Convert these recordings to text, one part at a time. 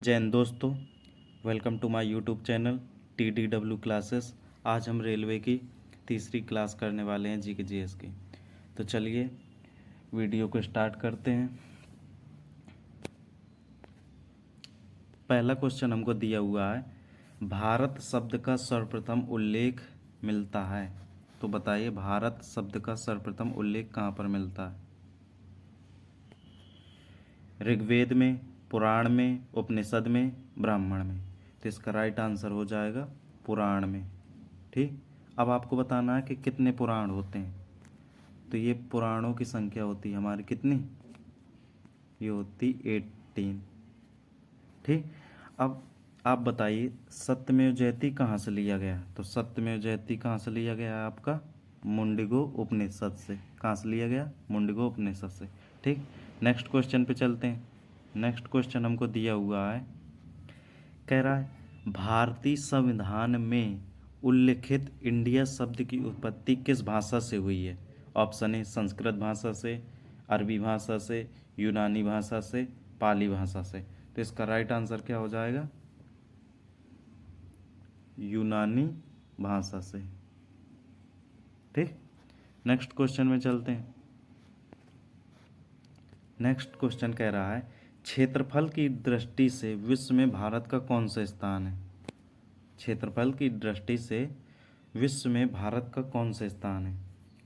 जय हिंद दोस्तों, welcome to my YouTube channel TDW classes. आज हम रेलवे की तीसरी क्लास करने वाले हैं जी के जीएस की। तो चलिए वीडियो को स्टार्ट करते हैं। पहला क्वेश्चन हमको दिया हुआ है, भारत शब्द का सर्वप्रथम उल्लेख मिलता है। तो बताइए भारत शब्द का सर्वप्रथम उल्लेख कहाँ पर मिलता है? ऋग्वेद में, पुराण में, उपनिषद में, ब्राह्मण में। तो इसका राइट आंसर हो जाएगा पुराण में। ठीक, अब आपको बताना है कि कितने पुराण होते हैं। तो ये पुराणों की संख्या होती है हमारी कितनी? ये होती 18। ठीक, अब आप बताइए सत्यमेव जयते कहाँ से लिया गया? तो सत्यमेव जयते कहाँ से लिया गया है आपका? मुंडको उपनिषद से। कहाँ से लिया गया? मुंडको उपनिषद से। ठीक, नेक्स्ट क्वेश्चन पे चलते हैं। नेक्स्ट क्वेश्चन हमको दिया हुआ है, कह रहा है भारतीय संविधान में उल्लिखित इंडिया शब्द की उत्पत्ति किस भाषा से हुई है? ऑप्शन ए संस्कृत भाषा से, अरबी भाषा से, यूनानी भाषा से, पाली भाषा से। तो इसका राइट आंसर क्या हो जाएगा? यूनानी भाषा से। ठीक, नेक्स्ट क्वेश्चन में चलते हैं। नेक्स्ट क्वेश्चन कह रहा है क्षेत्रफल की दृष्टि से विश्व में भारत का कौन सा स्थान है? क्षेत्रफल की दृष्टि से विश्व में भारत का कौन सा स्थान है?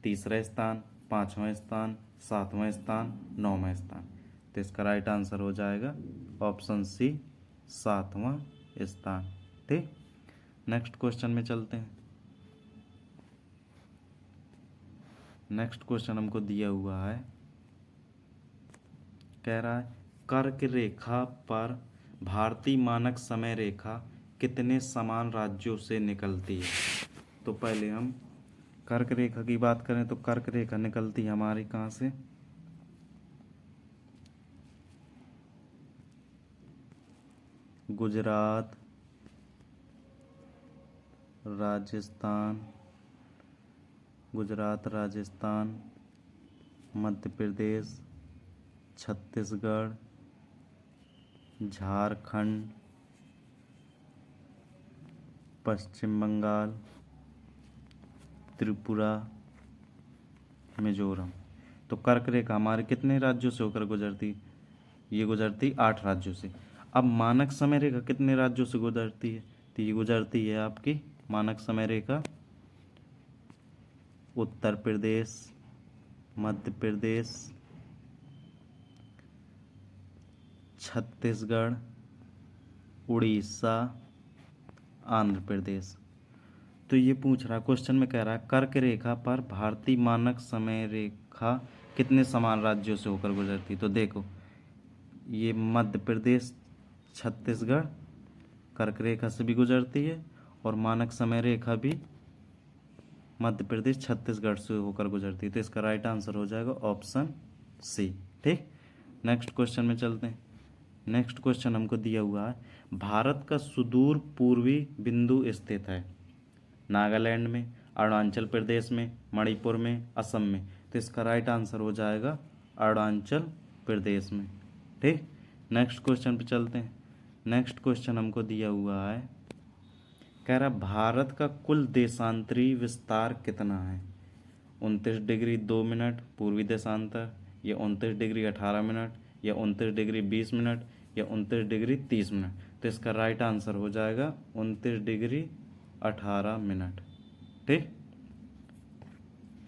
तीसरा स्थान, पांचवा स्थान, सातवां स्थान, नौवां स्थान। तो इसका राइट आंसर हो जाएगा ऑप्शन सी, सातवां स्थान। ठीक, नेक्स्ट क्वेश्चन में चलते हैं। नेक्स्ट क्वेश्चन हमको दिया हुआ है, कह रहा है कर्क रेखा पर भारतीय मानक समय रेखा कितने समान राज्यों से निकलती है? तो पहले हम कर्क रेखा की बात करें तो कर्क रेखा निकलती है हमारी कहाँ से? गुजरात, राजस्थान, गुजरात, राजस्थान, मध्य प्रदेश, छत्तीसगढ़, झारखंड, पश्चिम बंगाल, त्रिपुरा, मिजोरम। तो कर्क रेखा हमारे कितने राज्यों से होकर गुजरती? ये गुजरती 8 राज्यों से। अब मानक समय रेखा कितने राज्यों से गुजरती है? तो ये गुजरती है आपकी मानक समय रेखा उत्तर प्रदेश, मध्य प्रदेश, छत्तीसगढ़, उड़ीसा, आंध्र प्रदेश। तो ये पूछ रहा, क्वेश्चन में कह रहा है कर्क रेखा पर भारतीय मानक समय रेखा कितने समान राज्यों से होकर गुजरती? तो देखो ये मध्य प्रदेश, छत्तीसगढ़ कर्क रेखा से भी गुजरती है और मानक समय रेखा भी मध्य प्रदेश, छत्तीसगढ़ से होकर गुजरती है। तो इसका राइट आंसर हो जाएगा ऑप्शन सी। ठीक, नेक्स्ट क्वेश्चन में चलते हैं। नेक्स्ट क्वेश्चन हमको दिया हुआ है, भारत का सुदूर पूर्वी बिंदु स्थित है नागालैंड में, अरुणाचल प्रदेश में, मणिपुर में, असम में। तो इसका राइट आंसर हो जाएगा अरुणाचल प्रदेश में। ठीक, नेक्स्ट क्वेश्चन पे चलते हैं। नेक्स्ट क्वेश्चन हमको दिया हुआ है, कह रहा भारत का कुल देशांतरी विस्तार कितना है? 29 डिग्री 2 मिनट पूर्वी देशांतर, या 29 डिग्री 18 मिनट, या 29 डिग्री 20 मिनट, या 29 डिग्री 30 मिनट। तो इसका राइट आंसर हो जाएगा 29 डिग्री 18 मिनट। ठीक,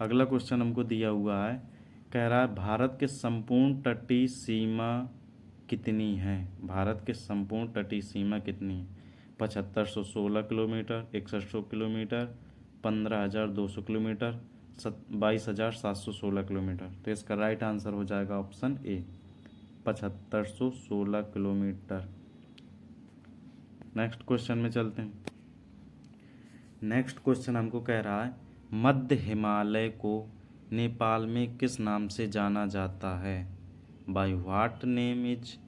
अगला क्वेश्चन हमको दिया हुआ है, कह रहा है भारत के संपूर्ण तटीय सीमा कितनी है? भारत के संपूर्ण तटीय सीमा कितनी है? 7516 किलोमीटर, 6100 किलोमीटर, 15200 किलोमीटर, 22716 किलोमीटर। तो इसका राइट आंसर हो जाएगा option A, 7516 kilometre. Next question में चलते हैं। नेक्स्ट क्वेश्चन हमको कह रहा है मध्य हिमालय को नेपाल में किस नाम से जाना जाता है? By what name is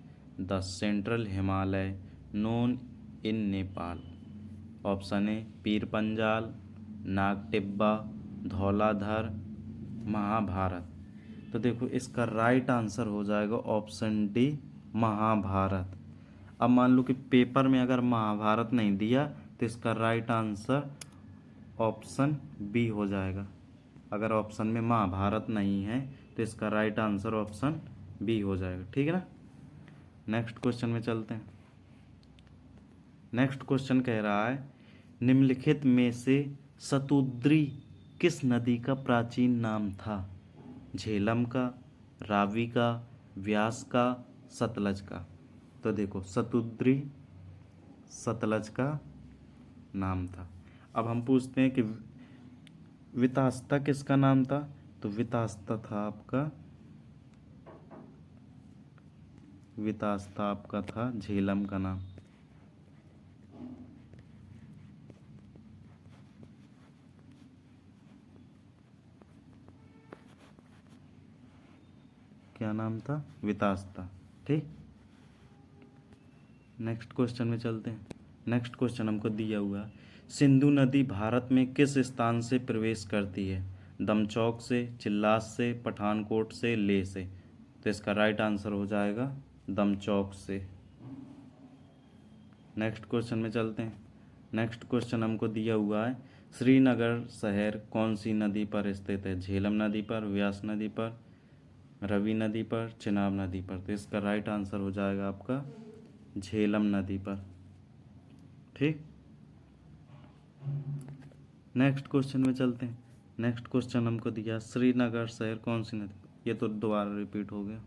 the central Himalaya known in Nepal? Option A Pir Panjal, Nag Tibba, Dhauladhar, Mahabharat. तो देखो इसका राइट आंसर हो जाएगा ऑप्शन डी, महाभारत। अब मान लो कि पेपर में अगर महाभारत नहीं दिया तो इसका राइट आंसर ऑप्शन बी हो जाएगा। अगर ऑप्शन में महाभारत नहीं है तो इसका राइट आंसर ऑप्शन बी हो जाएगा। ठीक है ना। नेक्स्ट क्वेश्चन में चलते हैं। नेक्स्ट क्वेश्चन कह रहा है निम्नलिखित में से शतुद्री किस नदी का प्राचीन नाम था? झेलम का, रावी का, व्यास का, सतलज का। तो देखो शतुद्री सतलज का नाम था। अब हम पूछते हैं कि वितास्ता किसका नाम था? तो वितास्ता था आपका, वितास्ता आपका था झेलम का नाम। क्या नाम था? वितास्ता। ठीक। नेक्स्ट क्वेश्चन में चलते हैं। नेक्स्ट क्वेश्चन हमको दिया हुआ सिंधु नदी भारत में किस स्थान से प्रवेश करती है? दमचौक से, चिल्लास से, पठानकोट से, लेह से। तो इसका राइट आंसर हो जाएगा दमचौक से। नेक्स्ट क्वेश्चन में चलते हैं। नेक्स्ट क्वेश्चन हमको दिया हुआ है श्रीनगर शहर कौन सी नदी पर स्थित है? झेलम नदी पर, व्यास नदी पर, रवि नदी पर, चिनाब नदी पर। तो इसका राइट आंसर हो जाएगा आपका झेलम नदी पर। ठीक। नेक्स्ट क्वेश्चन में चलते हैं। नेक्स्ट क्वेश्चन हमको दिया श्रीनगर शहर कौन सी नदी, ये तो दोबारा रिपीट हो गया।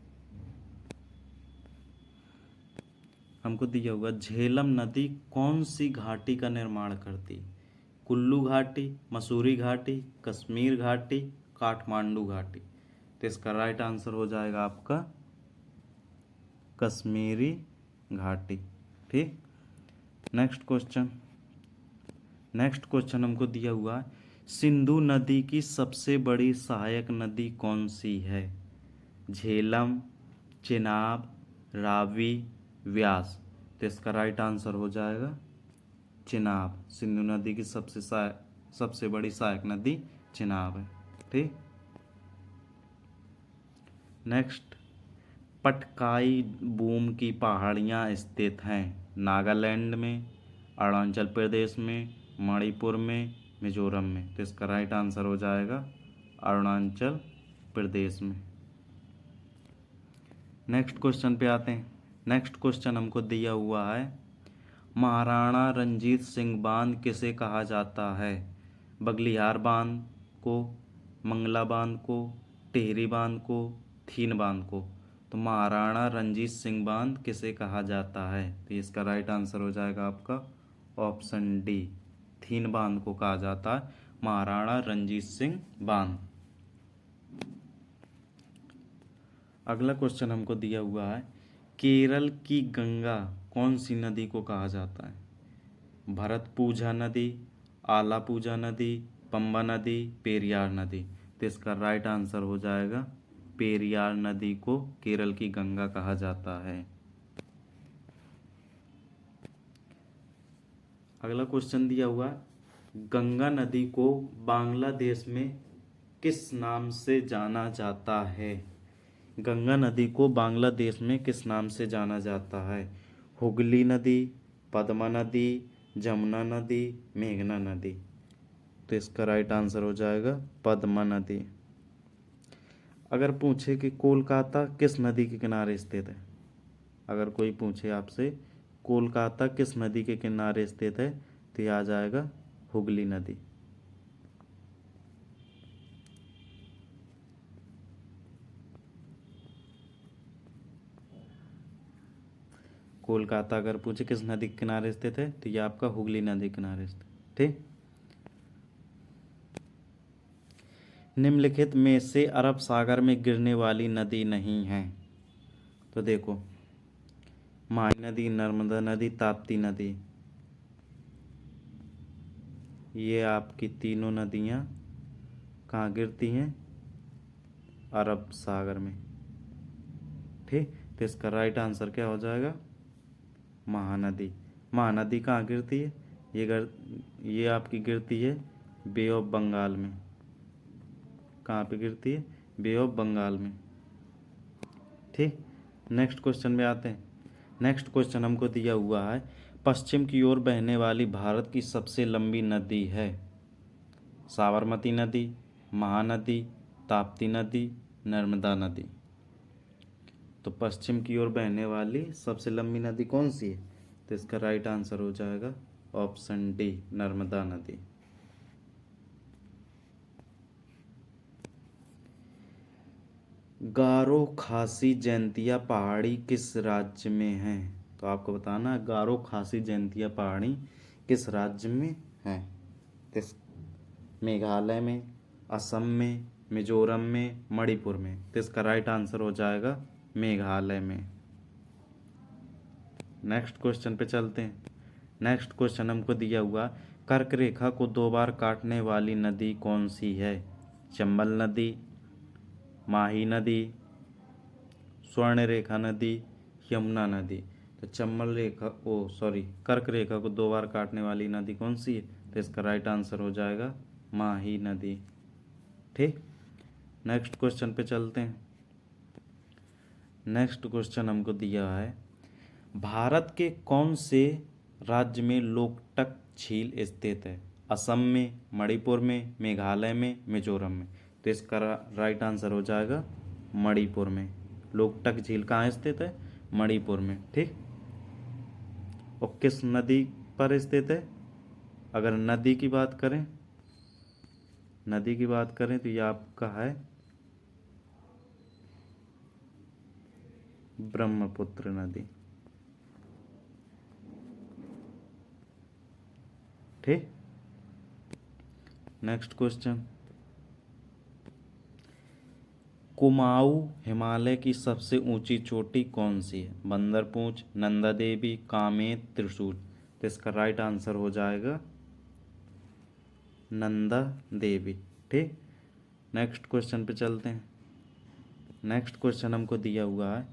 हमको दिया हुआ झेलम नदी कौन सी घाटी का निर्माण करती? कुल्लू घाटी, मसूरी घाटी, कश्मीर घाटी, काठमांडू घाटी। तो इसका राइट आंसर हो जाएगा आपका कश्मीरी घाटी। ठीक। Next question. नेक्स्ट क्वेश्चन हमको दिया हुआ है सिंधु नदी की सबसे बड़ी सहायक नदी कौन सी है? झेलम, चिनाब, रावी, व्यास। तो इसका राइट आंसर हो जाएगा चिनाब। सिंधु नदी की सबसे बड़ी सहायक नदी चिनाब है। ठीक। नेक्स्ट पटकाई बूम की पहाड़ियाँ स्थित हैं नागालैंड में, अरुणाचल प्रदेश में, मणिपुर में, मिजोरम में। तो इसका राइट आंसर हो जाएगा अरुणाचल प्रदेश में। नेक्स्ट क्वेश्चन पे आते हैं। नेक्स्ट क्वेश्चन हमको दिया हुआ है महाराणा रंजीत सिंह बांध किसे कहा जाता है? बगलिहार बांध को, मंगला बांध को, टिहरी बांध को, थीन बांध को। तो महाराणा रंजीत सिंह बांध किसे कहा जाता है? तो इसका राइट आंसर हो जाएगा आपका ऑप्शन डी, थीन बांध को कहा जाता है महाराणा रंजीत सिंह बांध। अगला क्वेश्चन हमको दिया हुआ है केरल की गंगा कौन सी नदी को कहा जाता है? भरतपूजा नदी, आलापूजा नदी, पंबा नदी, पेरियार नदी। तो इसका राइट आंसर हो जाएगा पेरियार नदी को केरल की गंगा कहा जाता है। अगला क्वेश्चन दिया हुआ गंगा नदी को बांग्लादेश में किस नाम से जाना जाता है? गंगा नदी को बांग्लादेश में किस नाम से जाना जाता है? हुगली नदी, पद्मा नदी, जमुना नदी, मेघना नदी। तो इसका राइट आंसर हो जाएगा पद्मा नदी। अगर पूछे कि कोलकाता किस नदी के किनारे स्थित है, अगर कोई पूछे आपसे कोलकाता किस नदी के किनारे स्थित है, तो यह आ जाएगा हुगली नदी। कोलकाता अगर पूछे किस नदी के किनारे स्थित है, तो यह आपका हुगली नदी के किनारे स्थित। ठीक। निम्नलिखित में से अरब सागर में गिरने वाली नदी नहीं है? तो देखो माही नदी, नर्मदा नदी, ताप्ती नदी। ये आपकी तीनों नदियाँ कहाँ गिरती हैं? अरब सागर में। ठीक। तो इसका राइट आंसर क्या हो जाएगा? महानदी। महानदी कहाँ गिरती है? ये आपकी गिरती है बे ऑफ बंगाल में। कहाँ पे गिरती है? बे ऑफ बंगाल में। ठीक। नेक्स्ट क्वेश्चन में आते हैं। नेक्स्ट क्वेश्चन हमको दिया हुआ है, पश्चिम की ओर बहने वाली भारत की सबसे लंबी नदी है? साबरमती नदी, महानदी, ताप्ती नदी, नर्मदा नदी। तो पश्चिम की ओर बहने वाली सबसे लंबी नदी कौन सी है? तो इसका राइट आंसर हो जाएगा ऑप्शन डी, नर्मदा नदी। गारो खासी जयंतिया पहाड़ी किस राज्य में है? तो आपको बताना है गारो खासी जयंतिया पहाड़ी किस राज्य में है। तो मेघालय में, असम में, मिजोरम में, मणिपुर में। तो इसका राइट आंसर हो जाएगा मेघालय में। नेक्स्ट क्वेश्चन पे चलते हैं। नेक्स्ट क्वेश्चन हमको दिया हुआ, कर्क रेखा को 2 बार काटने वाली नदी कौन सी है? चंबल नदी, माही नदी, स्वर्ण रेखा नदी, यमुना नदी। तो चंबल रेखा कर्क रेखा को 2 बार काटने वाली नदी कौन सी है? तो इसका राइट आंसर हो जाएगा माही नदी। ठीक, नेक्स्ट क्वेश्चन पे चलते हैं। नेक्स्ट क्वेश्चन हमको दिया है, भारत के कौन से राज्य में लोकटक झील स्थित है? असम में, मणिपुर में, मेघालय में, मिजोरम में। तो इसका राइट आंसर हो जाएगा मणिपुर में। लोकटक झील कहाँ स्थित है? मणिपुर में। ठीक, और किस नदी पर स्थित है? अगर नदी की बात करें तो यह आपका है ब्रह्मपुत्र नदी। ठीक, नेक्स्ट क्वेश्चन, कुमाऊं हिमालय की सबसे ऊंची चोटी कौन सी है? बंदरपूंछ, नंदा देवी, कामेत, त्रिशूल। तो इसका राइट आंसर हो जाएगा नंदा देवी। ठीक, नेक्स्ट क्वेश्चन पे चलते हैं। नेक्स्ट क्वेश्चन हमको दिया हुआ है,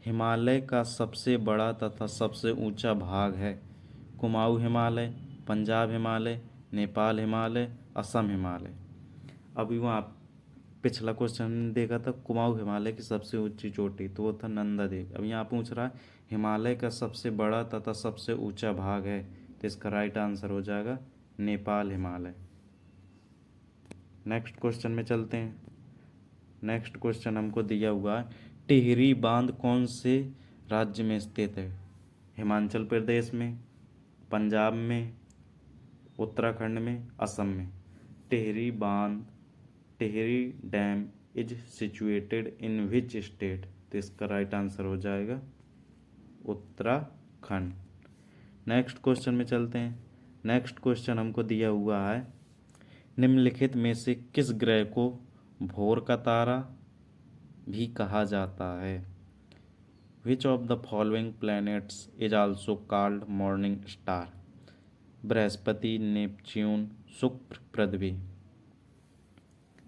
हिमालय का सबसे बड़ा तथा सबसे ऊंचा भाग है? कुमाऊं हिमालय, पंजाब हिमालय, नेपाल हिमालय, असम हिमालय। अभी वहाँ पिछला क्वेश्चन देखा था कुमाऊं हिमालय की सबसे ऊंची चोटी, तो वो था नंदा देवी। अब यहाँ पूछ रहा है हिमालय का सबसे बड़ा तथा सबसे ऊंचा भाग है, तो इसका राइट आंसर हो जाएगा नेपाल हिमालय। नेक्स्ट क्वेश्चन में चलते हैं। नेक्स्ट क्वेश्चन हमको दिया हुआ है, टिहरी बांध कौन से राज्य में स्थित है? हिमाचल प्रदेश में, पंजाब में, उत्तराखंड में, असम में। Tehri dam is situated in which state? तो इसका राइट आंसर हो जाएगा उत्तराखंड। नेक्स्ट क्वेश्चन में चलते हैं। नेक्स्ट क्वेश्चन हमको दिया हुआ है, निम्नलिखित में से किस ग्रह को भोर का तारा भी कहा जाता है? Which of the following planets is also called morning star? Brihaspati, Neptune, शुक्र, पृथ्वी।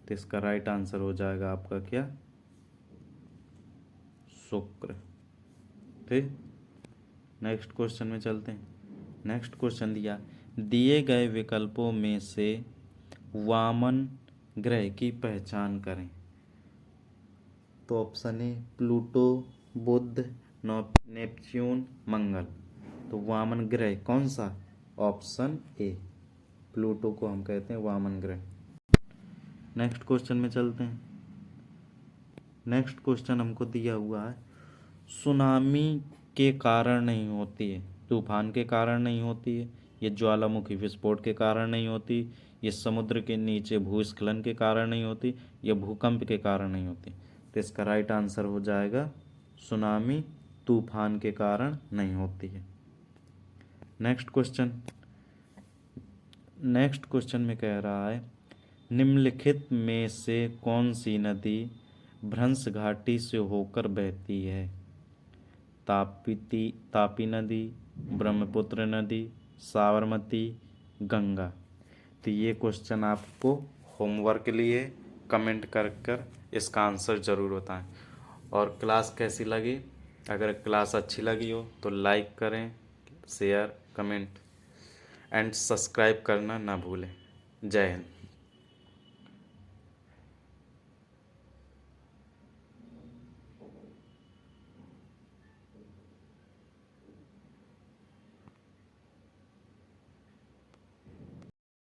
तो इसका राइट आंसर हो जाएगा आपका क्या? शुक्र। ठीक, नेक्स्ट क्वेश्चन में चलते हैं। नेक्स्ट क्वेश्चन दिए गए विकल्पों में से वामन ग्रह की पहचान करें। तो ऑप्शन ए प्लूटो, बुध, नेपच्यून, मंगल। तो वामन ग्रह कौन सा? ऑप्शन ए, प्लूटो को हम कहते हैं वामन ग्रह। नेक्स्ट क्वेश्चन में चलते हैं। नेक्स्ट क्वेश्चन हमको दिया हुआ है, सुनामी के कारण नहीं होती है, तूफान के कारण नहीं होती है, ये ज्वालामुखी विस्फोट के कारण नहीं होती, ये समुद्र के नीचे भूस्खलन के कारण नहीं होती, ये भूकंप के कारण नहीं होती। तो इसका राइट आंसर हो जाएगा सुनामी तूफान के कारण नहीं होती है। नेक्स्ट क्वेश्चन में कह रहा है, निम्नलिखित में से कौन सी नदी भ्रंश घाटी से होकर बहती है? तापी नदी, ब्रह्मपुत्र नदी, साबरमती, गंगा। तो ये क्वेश्चन आपको होमवर्क के लिए कमेंट कर इसका आंसर ज़रूर बताएं। और क्लास कैसी लगी? अगर क्लास अच्छी लगी हो तो लाइक करें, शेयर, कमेंट एंड सब्सक्राइब करना ना भूलें। जय हिंद।